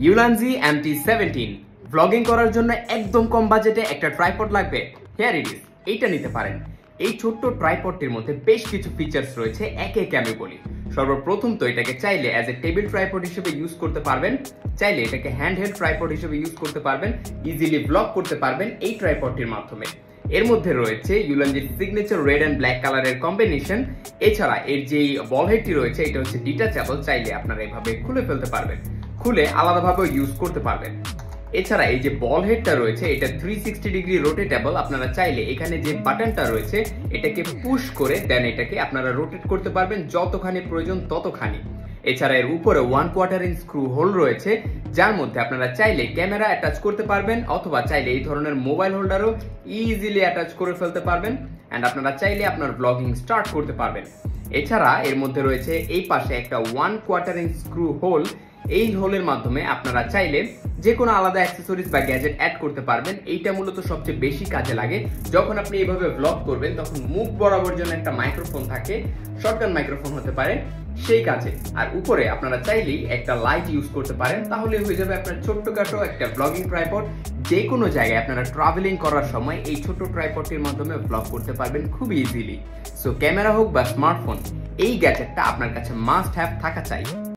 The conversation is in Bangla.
ইউলানজি MT17 ব্লগিং করার জন্য একদম কম বাজেটে একটা ট্রাইপড লাগবে। হিয়ার ইট ইজ, এইটা নিতে পারেন। এই ছোট্ট ট্রাইপডটির মধ্যে বেশ কিছু ফিচার্স রয়েছে, একে একে আমি বলি। সর্বপ্রথম তো এটাকে চাইলে অ্যাজ এ টেবিল ট্রাইপড হিসেবে ইউজ করতে পারবেন, চাইলে এটাকে হ্যান্ডহেল্ড ট্রাইপড হিসেবে ইউজ করতে পারবেন, ইজিলি ব্লগ করতে পারবেন এই ট্রাইপডটির মাধ্যমে। এর মধ্যে রয়েছে ইউলানজির সিগনেচার রেড এন্ড ব্ল্যাক কালারের কম্বিনেশন। এছাড়া এর যে বল হেডটি রয়েছে এটা হচ্ছে ডিটাচেবল, চাইলে আপনারা এভাবে খুলে ফেলতে পারবেন, খুলে আলাদাভাবে ইউজ করতে পারবেন। এছাড়া এই যে বল হেডটা রয়েছে এটা 360 ডিগ্রি রোটেটেবল, আপনারা চাইলে এখানে যে বাটনটা রয়েছে এটাকে পুশ করে দেন এটাকে আপনারা রোটেট করতে পারবেন যতখানি প্রয়োজন ততখানি। এছাড়া এর উপরে 1/4 ইঞ্চ স্ক্রু হোল রয়েছে, যার মধ্যে আপনারা চাইলে ক্যামেরা অ্যাটাচ করতে পারবেন অথবা চাইলে এই ধরনের মোবাইল হোল্ডারও ইজিলি অ্যাটাচ করে ফেলতে পারবেন এন্ড আপনারা চাইলে আপনার ব্লগিং স্টার্ট করতে পারবেন। এছাড়া এর মধ্যে রয়েছে এই পাশে একটা 1/4 ইঞ্চ স্ক্রু হোল, এই হোলের মাধ্যমে আপনারা চাইলে যে কোনো আলাদা অ্যাক্সেসরিজ বা গ্যাজেট অ্যাড করতে পারবেন। এইটা মূলত সবচেয়ে বেশি কাজে লাগে যখন আপনি এইভাবে ব্লগ করবেন, তখন মুখ বরাবর জন্য একটা মাইক্রোফোন থাকে, শর্টগান মাইক্রোফোন হতে পারে সেই কাজে। আর উপরে আপনারা চাইলেই একটা লাইট ইউজ করতে পারেন, তাহলে হয়ে যাবে আপনার ছোট্টখাটো একটা ব্লগিং ট্রাইপড। যে কোনো জায়গায় আপনারা ট্রাভেলিং করার সময় এই ছোট ট্রাইপডটির মাধ্যমে ব্লগ করতে পারবেন খুব ইজিলি। সো ক্যামেরা হোক বা স্মার্টফোন, এই গ্যাজেটটা আপনার কাছে মাস্ট হ্যাভ থাকা চাই।